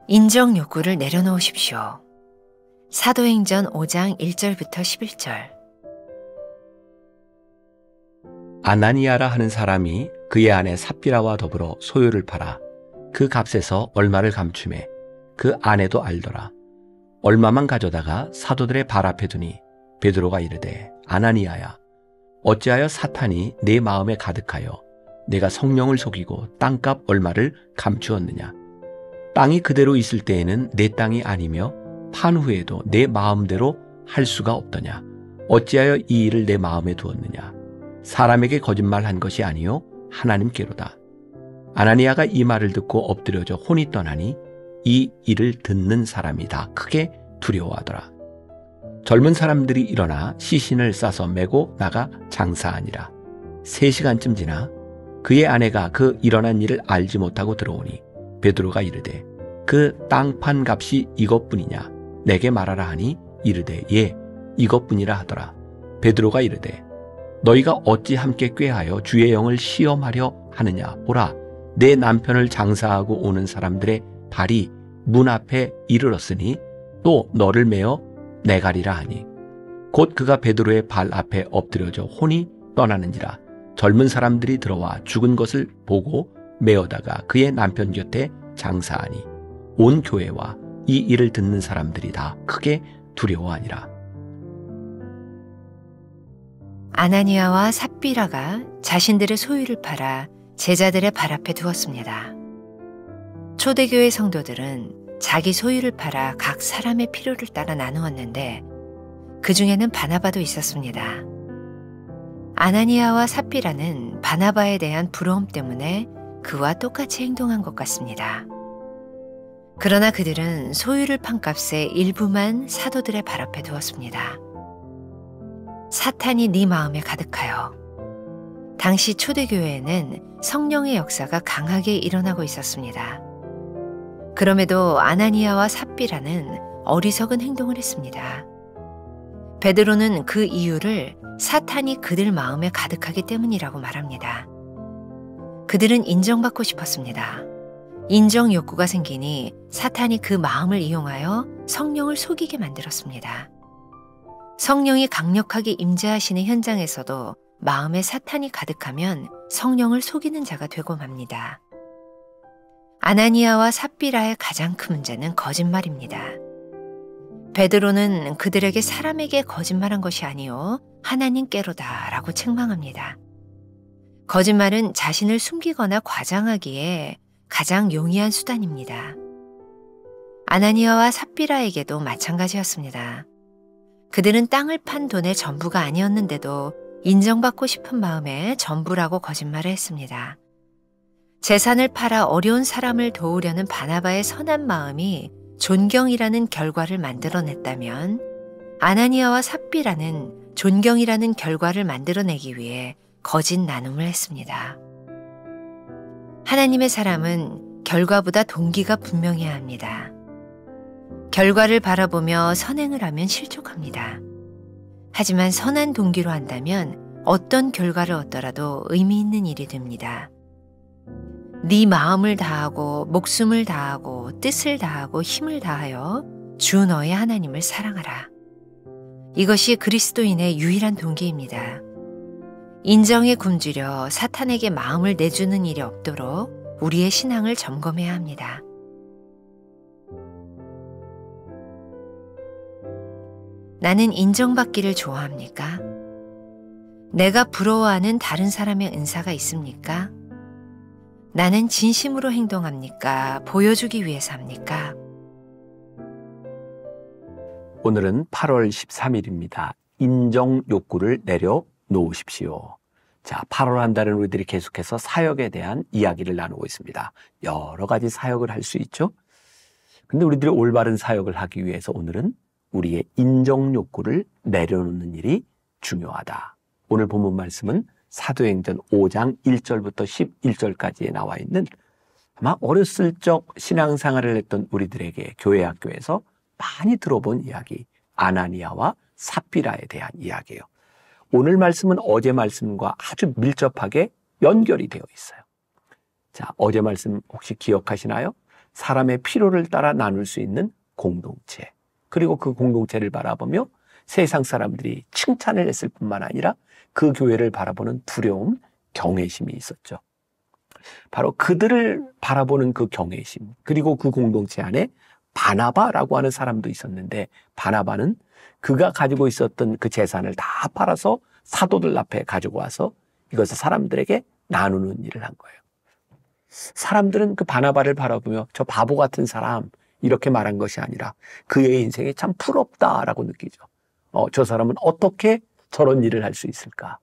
인정 욕구를 내려놓으십시오. 사도행전 5장 1절부터 11절. 아나니아라 하는 사람이 그의 아내 삽비라와 더불어 소유를 팔아 그 값에서 얼마를 감추매 그 아내도 알더라. 얼마만 가져다가 사도들의 발 앞에 두니 베드로가 이르되 아나니아야 어찌하여 사탄이 내 마음에 가득하여 내가 성령을 속이고 땅값 얼마를 감추었느냐. 땅이 그대로 있을 때에는 내 땅이 아니며 판 후에도 내 마음대로 할 수가 없더냐. 어찌하여 이 일을 내 마음에 두었느냐. 사람에게 거짓말한 것이 아니요 하나님께로다. 아나니아가 이 말을 듣고 엎드려져 혼이 떠나니 이 일을 듣는 사람이 다 크게 두려워하더라. 젊은 사람들이 일어나 시신을 싸서 메고 나가 장사하니라. 3시간쯤 지나 그의 아내가 그 일어난 일을 알지 못하고 들어오니 베드로가 이르되 그 땅판 값이 이것뿐이냐 내게 말하라 하니 이르되 예 이것뿐이라 하더라. 베드로가 이르되 너희가 어찌 함께 꾀하여 주의 영을 시험하려 하느냐. 보라 내 남편을 장사하고 오는 사람들의 발이 문 앞에 이르렀으니 또 너를 메어 내가리라 하니 곧 그가 베드로의 발 앞에 엎드려져 혼이 떠나는지라. 젊은 사람들이 들어와 죽은 것을 보고 메어다가 그의 남편 곁에 장사하니 온 교회와 이 일을 듣는 사람들이 다 크게 두려워하니라. 아나니아와 삽비라가 자신들의 소유를 팔아 제자들의 발 앞에 두었습니다. 초대교회 성도들은 자기 소유를 팔아 각 사람의 필요를 따라 나누었는데 그 중에는 바나바도 있었습니다. 아나니아와 삽비라는 바나바에 대한 부러움 때문에 그와 똑같이 행동한 것 같습니다. 그러나 그들은 소유를 판 값의 일부만 사도들의 발 앞에 두었습니다. 사탄이 네 마음에 가득하여. 당시 초대교회에는 성령의 역사가 강하게 일어나고 있었습니다. 그럼에도 아나니아와 삽비라는 어리석은 행동을 했습니다. 베드로는 그 이유를 사탄이 그들 마음에 가득하기 때문이라고 말합니다. 그들은 인정받고 싶었습니다. 인정 욕구가 생기니 사탄이 그 마음을 이용하여 성령을 속이게 만들었습니다. 성령이 강력하게 임재하시는 현장에서도 마음에 사탄이 가득하면 성령을 속이는 자가 되고 맙니다. 아나니아와 삽비라의 가장 큰 문제는 거짓말입니다. 베드로는 그들에게 사람에게 거짓말한 것이 아니요 하나님께로다 라고 책망합니다. 거짓말은 자신을 숨기거나 과장하기에 가장 용이한 수단입니다. 아나니아와 삽비라에게도 마찬가지였습니다. 그들은 땅을 판 돈의 전부가 아니었는데도 인정받고 싶은 마음에 전부라고 거짓말을 했습니다. 재산을 팔아 어려운 사람을 도우려는 바나바의 선한 마음이 존경이라는 결과를 만들어냈다면 아나니아와 삽비라는 존경이라는 결과를 만들어내기 위해 거짓 나눔을 했습니다. 하나님의 사람은 결과보다 동기가 분명해야 합니다. 결과를 바라보며 선행을 하면 실족합니다. 하지만 선한 동기로 한다면 어떤 결과를 얻더라도 의미 있는 일이 됩니다. 네 마음을 다하고 목숨을 다하고 뜻을 다하고 힘을 다하여 주 너의 하나님을 사랑하라. 이것이 그리스도인의 유일한 동기입니다. 인정에 굶주려 사탄에게 마음을 내주는 일이 없도록 우리의 신앙을 점검해야 합니다. 나는 인정받기를 좋아합니까? 내가 부러워하는 다른 사람의 은사가 있습니까? 나는 진심으로 행동합니까? 보여주기 위해서 합니까? 오늘은 8월 13일입니다. 인정 욕구를 내려놓으십시오. 자, 8월 한 달은 우리들이 계속해서 사역에 대한 이야기를 나누고 있습니다. 여러 가지 사역을 할 수 있죠. 근데 우리들이 올바른 사역을 하기 위해서 오늘은 우리의 인정 욕구를 내려놓는 일이 중요하다. 오늘 본문 말씀은 사도행전 5장 1절부터 11절까지에 나와 있는 아마 어렸을 적 신앙생활을 했던 우리들에게 교회 학교에서 많이 들어본 이야기, 아나니아와 삽비라에 대한 이야기예요. 오늘 말씀은 어제 말씀과 아주 밀접하게 연결이 되어 있어요. 자, 어제 말씀 혹시 기억하시나요? 사람의 필요를 따라 나눌 수 있는 공동체. 그리고 그 공동체를 바라보며 세상 사람들이 칭찬을 했을 뿐만 아니라 그 교회를 바라보는 두려움, 경외심이 있었죠. 바로 그들을 바라보는 그 경외심, 그리고 그 공동체 안에 바나바라고 하는 사람도 있었는데, 바나바는 그가 가지고 있었던 그 재산을 다 팔아서 사도들 앞에 가지고 와서 이것을 사람들에게 나누는 일을 한 거예요. 사람들은 그 바나바를 바라보며 저 바보 같은 사람, 이렇게 말한 것이 아니라 그의 인생이 참 부럽다라고 느끼죠. 저 사람은 어떻게 저런 일을 할 수 있을까?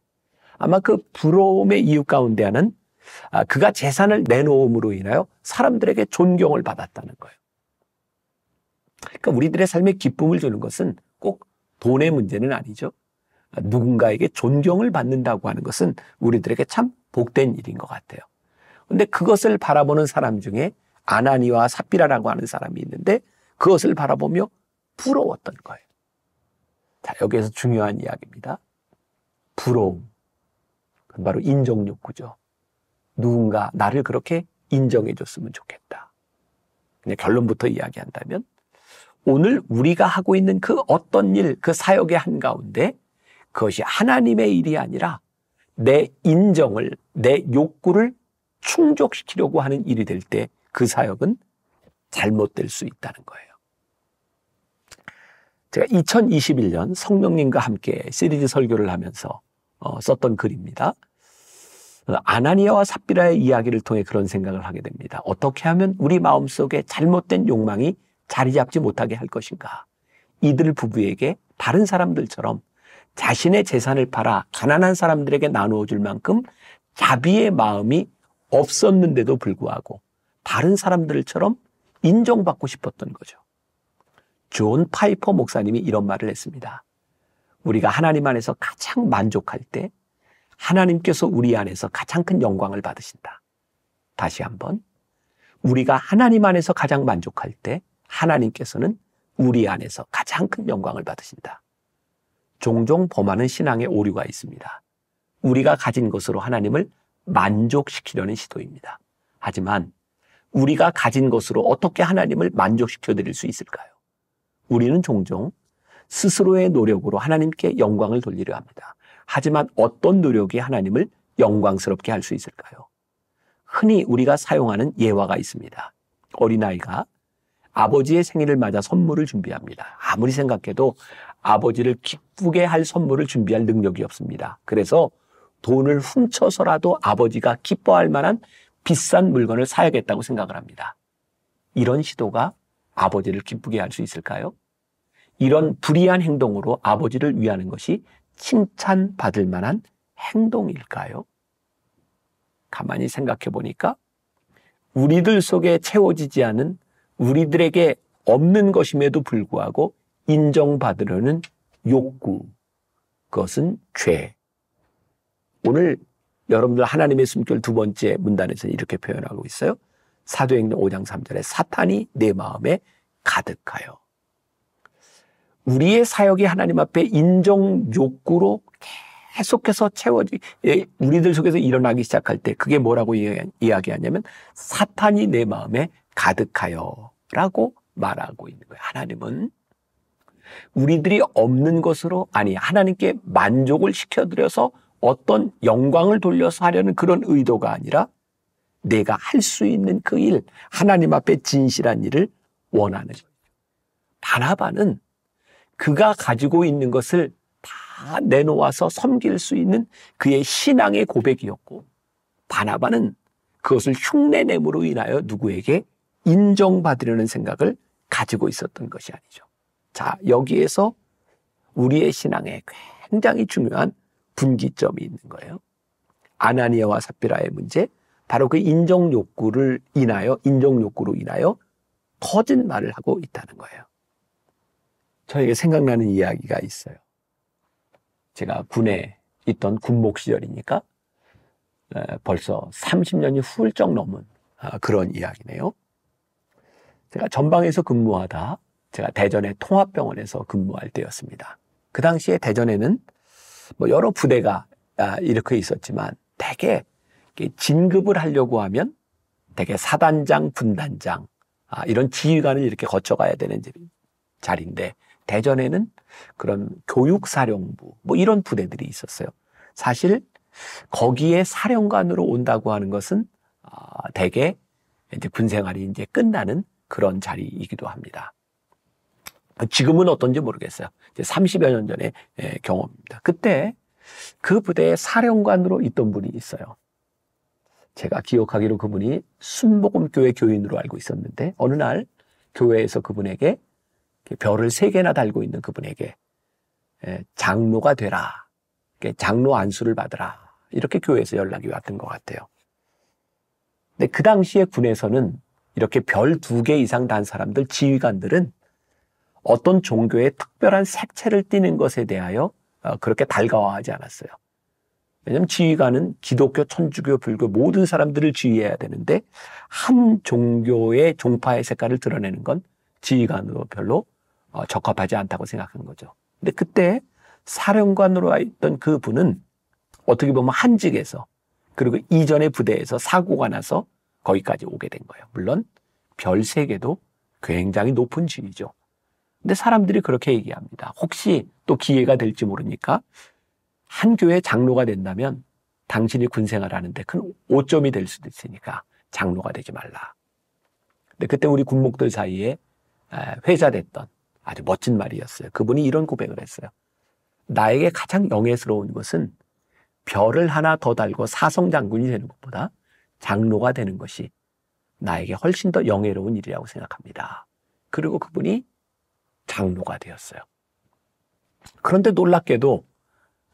아마 그 부러움의 이유 가운데 하나는 그가 재산을 내놓음으로 인하여 사람들에게 존경을 받았다는 거예요. 그러니까 우리들의 삶에 기쁨을 주는 것은 꼭 돈의 문제는 아니죠. 누군가에게 존경을 받는다고 하는 것은 우리들에게 참 복된 일인 것 같아요. 그런데 그것을 바라보는 사람 중에 아나니와 삽비라라고 하는 사람이 있는데, 그것을 바라보며 부러웠던 거예요. 자, 여기에서 중요한 이야기입니다. 부러움. 그건 바로 인정욕구죠. 누군가 나를 그렇게 인정해 줬으면 좋겠다. 그냥 결론부터 이야기한다면, 오늘 우리가 하고 있는 그 어떤 일, 그 사역의 한가운데 그것이 하나님의 일이 아니라 내 인정을, 내 욕구를 충족시키려고 하는 일이 될 때 그 사역은 잘못될 수 있다는 거예요. 제가 2021년 성령님과 함께 시리즈 설교를 하면서 썼던 글입니다. 아나니아와 삽비라의 이야기를 통해 그런 생각을 하게 됩니다. 어떻게 하면 우리 마음속에 잘못된 욕망이 자리 잡지 못하게 할 것인가? 이들 부부에게 다른 사람들처럼 자신의 재산을 팔아 가난한 사람들에게 나누어 줄 만큼 자비의 마음이 없었는데도 불구하고 다른 사람들처럼 인정받고 싶었던 거죠. 존 파이퍼 목사님이 이런 말을 했습니다. 우리가 하나님 안에서 가장 만족할 때 하나님께서 우리 안에서 가장 큰 영광을 받으신다. 다시 한번, 우리가 하나님 안에서 가장 만족할 때 하나님께서는 우리 안에서 가장 큰 영광을 받으신다. 종종 범하는 신앙의 오류가 있습니다. 우리가 가진 것으로 하나님을 만족시키려는 시도입니다. 하지만 우리가 가진 것으로 어떻게 하나님을 만족시켜 드릴 수 있을까요? 우리는 종종 스스로의 노력으로 하나님께 영광을 돌리려 합니다. 하지만 어떤 노력이 하나님을 영광스럽게 할 수 있을까요? 흔히 우리가 사용하는 예화가 있습니다. 어린아이가 아버지의 생일을 맞아 선물을 준비합니다. 아무리 생각해도 아버지를 기쁘게 할 선물을 준비할 능력이 없습니다. 그래서 돈을 훔쳐서라도 아버지가 기뻐할 만한 비싼 물건을 사야겠다고 생각을 합니다. 이런 시도가 아버지를 기쁘게 할 수 있을까요? 이런 불의한 행동으로 아버지를 위하는 것이 칭찬받을 만한 행동일까요? 가만히 생각해 보니까 우리들 속에 채워지지 않은, 우리들에게 없는 것임에도 불구하고 인정받으려는 욕구, 그것은 죄. 오늘 여러분들 하나님의 숨결 두 번째 문단에서는 이렇게 표현하고 있어요. 사도행전 5장 3절에 사탄이 내 마음에 가득하여. 우리의 사역이 하나님 앞에 인정 욕구로 계속해서 우리들 속에서 일어나기 시작할 때 그게 뭐라고 이야기하냐면 사탄이 내 마음에 가득하여 라고 말하고 있는 거예요. 하나님은 우리들이 없는 것으로, 아니 하나님께 만족을 시켜드려서 어떤 영광을 돌려서 하려는 그런 의도가 아니라 내가 할 수 있는 그 일, 하나님 앞에 진실한 일을 원하는 거예요. 바나바는 그가 가지고 있는 것을 다 내놓아서 섬길 수 있는 그의 신앙의 고백이었고, 바나바는 그것을 흉내냄으로 인하여 누구에게 인정받으려는 생각을 가지고 있었던 것이 아니죠. 자, 여기에서 우리의 신앙에 굉장히 중요한 분기점이 있는 거예요. 아나니아와 삽비라의 문제, 바로 그 인정욕구로 인하여 거짓말을 하고 있다는 거예요. 저에게 생각나는 이야기가 있어요. 제가 군에 있던 군목 시절이니까 벌써 30년이 훌쩍 넘은 그런 이야기네요. 제가 전방에서 근무하다 제가 대전의 통합병원에서 근무할 때였습니다. 그 당시에 대전에는 뭐 여러 부대가 이렇게 있었지만 대개 진급을 하려고 하면 대개 사단장, 분단장 이런 지휘관을 이렇게 거쳐가야 되는 자리인데 대전에는 그런 교육사령부 뭐 이런 부대들이 있었어요. 사실 거기에 사령관으로 온다고 하는 것은 대개 이제 군 생활이 이제 끝나는 그런 자리이기도 합니다. 지금은 어떤지 모르겠어요. 이제 30여 년 전의 경험입니다. 그때 그 부대에 사령관으로 있던 분이 있어요. 제가 기억하기로 그분이 순복음교회 교인으로 알고 있었는데 어느 날 교회에서 그분에게 별을 3개나 달고 있는 그분에게 장로가 되라, 장로 안수를 받으라 이렇게 교회에서 연락이 왔던 것 같아요. 근데 그 당시에 군에서는 이렇게 별 2개 이상 단 사람들, 지휘관들은 어떤 종교의 특별한 색채를 띠는 것에 대하여 그렇게 달가워하지 않았어요. 왜냐하면 지휘관은 기독교, 천주교, 불교 모든 사람들을 지휘해야 되는데 한 종교의 종파의 색깔을 드러내는 건 지휘관으로 별로 적합하지 않다고 생각한 거죠. 근데 그때 사령관으로 있던 그 분은 어떻게 보면 한직에서 그리고 이전의 부대에서 사고가 나서 거기까지 오게 된 거예요. 물론 별 3개도 굉장히 높은 지위죠. 근데 사람들이 그렇게 얘기합니다. 혹시 또 기회가 될지 모르니까 한 교회 장로가 된다면 당신이 군생활하는데 큰 오점이 될 수도 있으니까 장로가 되지 말라. 근데 그때 우리 군목들 사이에 회자됐던 아주 멋진 말이었어요. 그분이 이런 고백을 했어요. 나에게 가장 영예스러운 것은 별을 하나 더 달고 사성장군이 되는 것보다 장로가 되는 것이 나에게 훨씬 더 영예로운 일이라고 생각합니다. 그리고 그분이 장로가 되었어요. 그런데 놀랍게도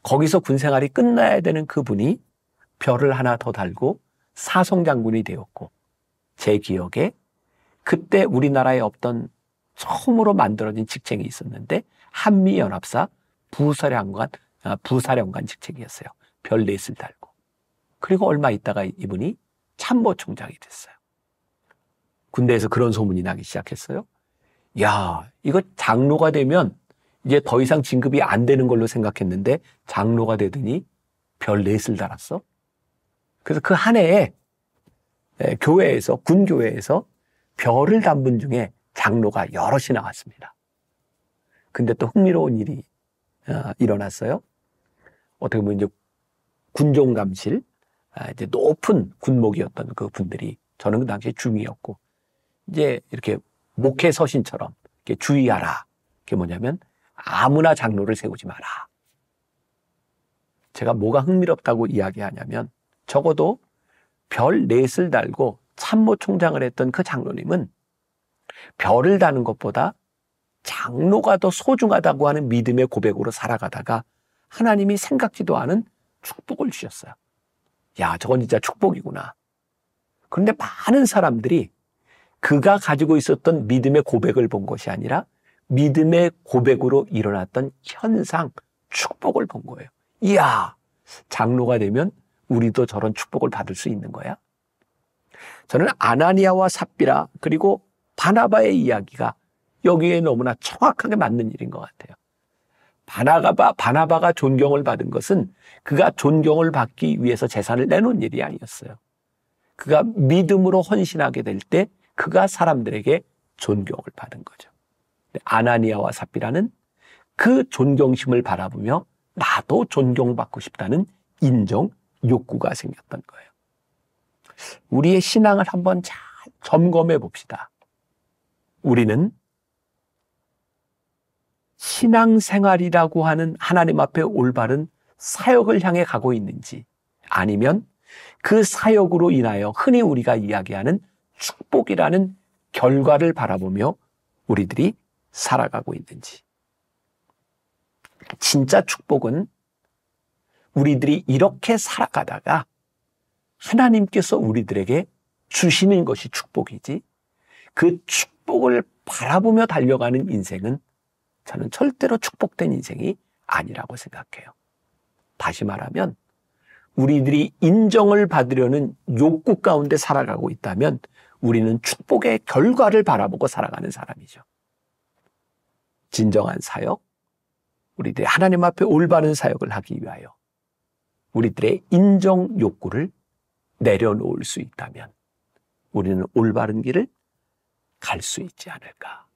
거기서 군생활이 끝나야 되는 그분이 별을 하나 더 달고 사성장군이 되었고 제 기억에 그때 우리나라에 없던 처음으로 만들어진 직책이 있었는데 한미연합사 부사령관 직책이었어요. 별 4을 달고. 그리고 얼마 있다가 이분이 참모총장이 됐어요. 군대에서 그런 소문이 나기 시작했어요. 야, 이거 장로가 되면 이제 더 이상 진급이 안 되는 걸로 생각했는데 장로가 되더니 별 4을 달았어. 그래서 그 한 해에 교회에서, 군교회에서 별을 단 분 중에 장로가 여럿이 나왔습니다. 근데 또 흥미로운 일이 일어났어요. 어떻게 보면 이제 군종감실, 이제 높은 군목이었던 그 분들이 저는 그 당시에 중위였고 이제 이렇게 목회 서신처럼 이렇게 주의하라. 그게 뭐냐면 아무나 장로를 세우지 마라. 제가 뭐가 흥미롭다고 이야기하냐면 적어도 별 4을 달고 참모총장을 했던 그 장로님은 별을 다는 것보다 장로가 더 소중하다고 하는 믿음의 고백으로 살아가다가 하나님이 생각지도 않은 축복을 주셨어요. 야, 저건 진짜 축복이구나. 그런데 많은 사람들이 그가 가지고 있었던 믿음의 고백을 본 것이 아니라 믿음의 고백으로 일어났던 현상, 축복을 본 거예요. 이야, 장로가 되면 우리도 저런 축복을 받을 수 있는 거야? 저는 아나니아와 삽비라 그리고 바나바의 이야기가 여기에 너무나 정확하게 맞는 일인 것 같아요. 바나바가 존경을 받은 것은 그가 존경을 받기 위해서 재산을 내놓은 일이 아니었어요. 그가 믿음으로 헌신하게 될 때 그가 사람들에게 존경을 받은 거죠. 아나니아와 삽비라는 그 존경심을 바라보며 나도 존경받고 싶다는 인정 욕구가 생겼던 거예요. 우리의 신앙을 한번 잘 점검해 봅시다. 우리는 신앙생활이라고 하는 하나님 앞에 올바른 사역을 향해 가고 있는지 아니면 그 사역으로 인하여 흔히 우리가 이야기하는 축복이라는 결과를 바라보며 우리들이 살아가고 있는지. 진짜 축복은 우리들이 이렇게 살아가다가 하나님께서 우리들에게 주시는 것이 축복이지 그 축복을 바라보며 달려가는 인생은 저는 절대로 축복된 인생이 아니라고 생각해요. 다시 말하면 우리들이 인정을 받으려는 욕구 가운데 살아가고 있다면 우리는 축복의 결과를 바라보고 살아가는 사람이죠. 진정한 사역, 우리들이 하나님 앞에 올바른 사역을 하기 위하여 우리들의 인정 욕구를 내려놓을 수 있다면 우리는 올바른 길을 갈 수 있지 않을까.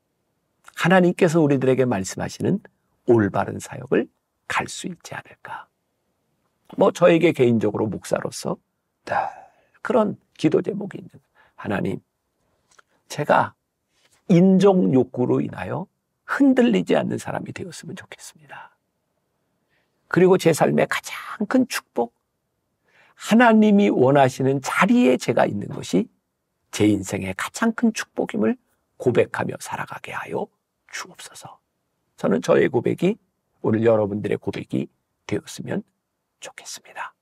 하나님께서 우리들에게 말씀하시는 올바른 사역을 갈 수 있지 않을까. 저에게 개인적으로 목사로서 늘 그런 기도 제목이 있는 거예요. 하나님, 제가 인정 욕구로 인하여 흔들리지 않는 사람이 되었으면 좋겠습니다. 그리고 제 삶의 가장 큰 축복, 하나님이 원하시는 자리에 제가 있는 것이 제 인생의 가장 큰 축복임을 고백하며 살아가게 하여 주옵소서. 저는 저의 고백이 오늘 여러분들의 고백이 되었으면 좋겠습니다.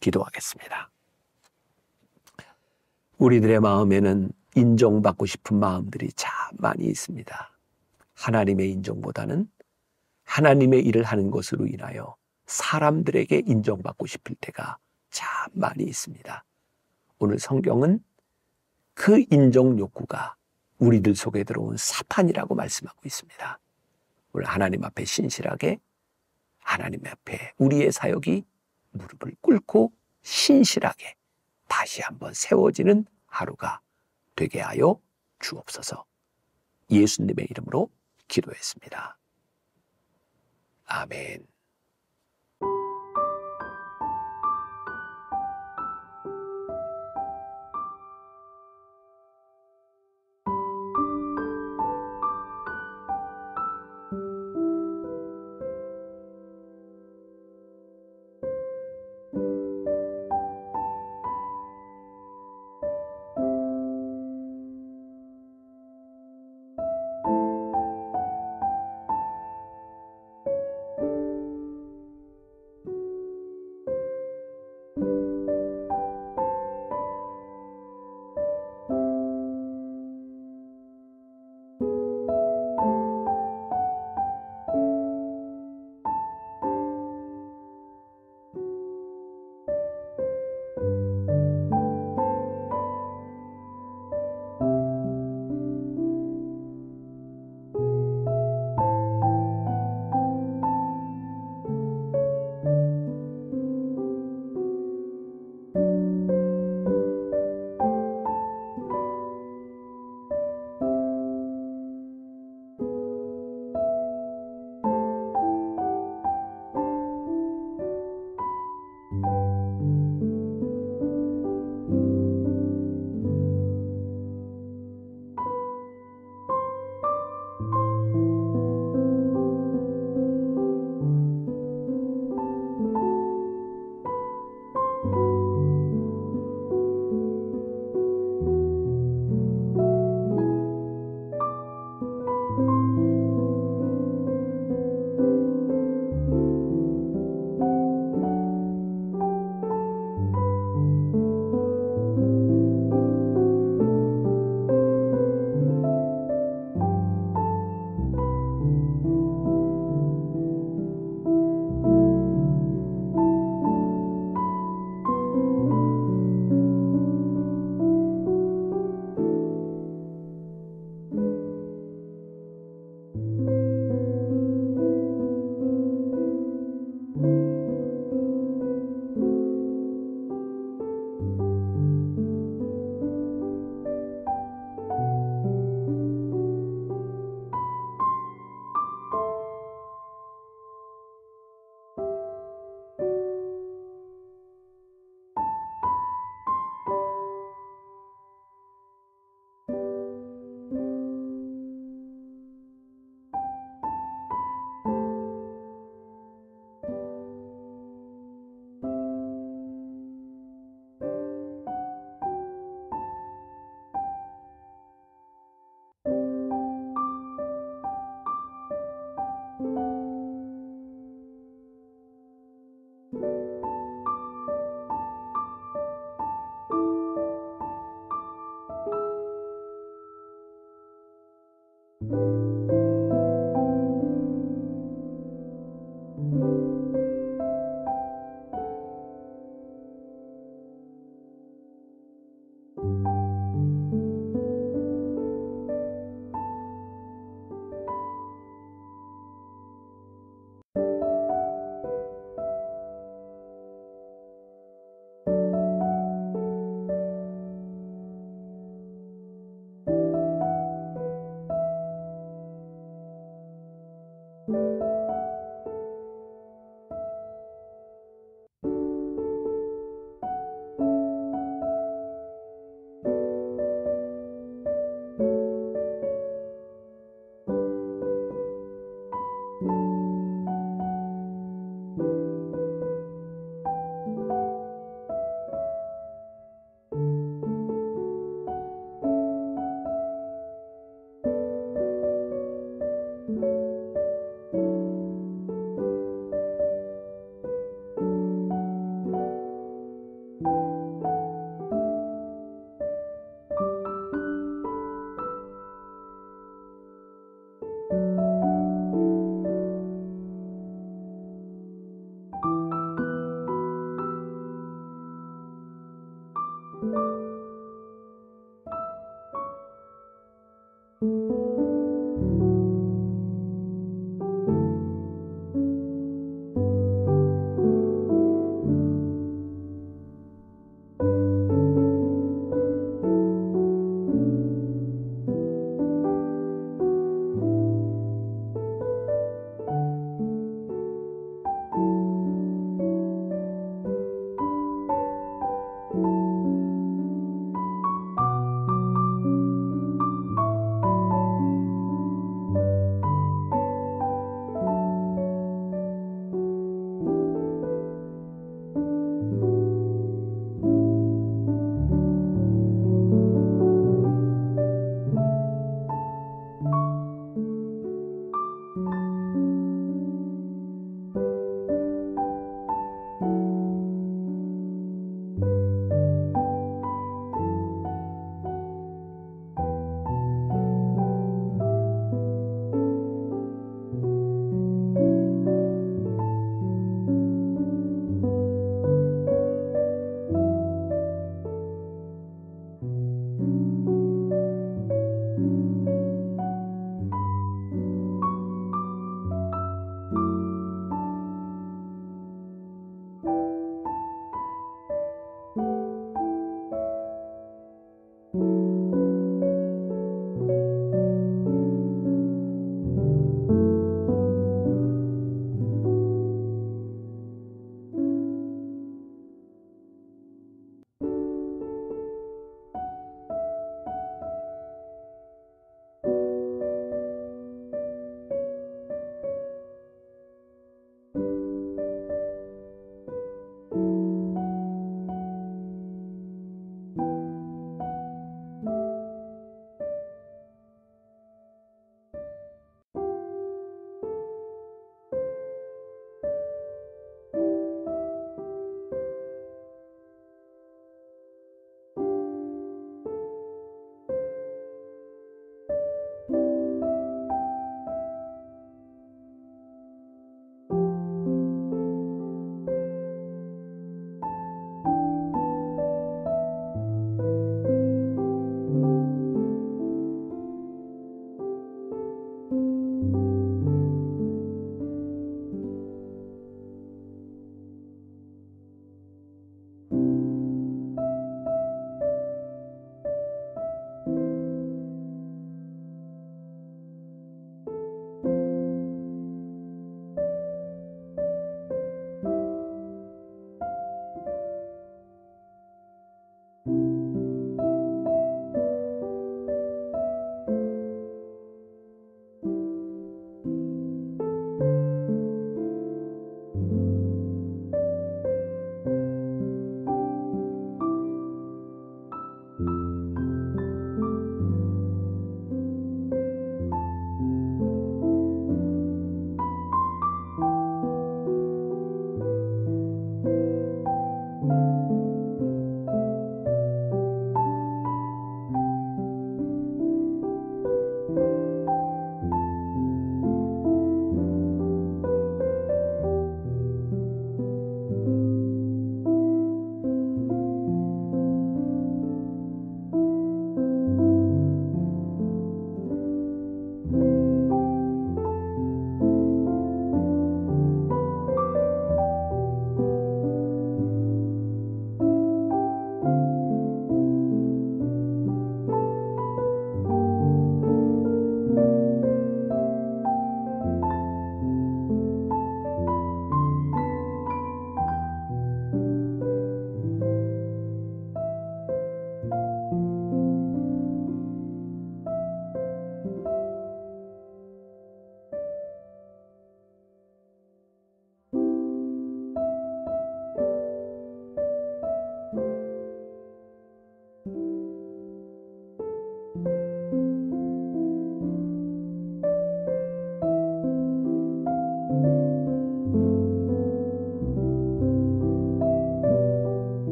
기도하겠습니다. 우리들의 마음에는 인정받고 싶은 마음들이 참 많이 있습니다. 하나님의 인정보다는 하나님의 일을 하는 것으로 인하여 사람들에게 인정받고 싶을 때가 참 많이 있습니다. 오늘 성경은 그 인정 욕구가 우리들 속에 들어온 사탄이라고 말씀하고 있습니다. 오늘 하나님 앞에 신실하게, 하나님 앞에 우리의 사역이 무릎을 꿇고 신실하게 다시 한번 세워지는 하루가 되게 하여 주옵소서. 예수님의 이름으로 기도했습니다. 아멘.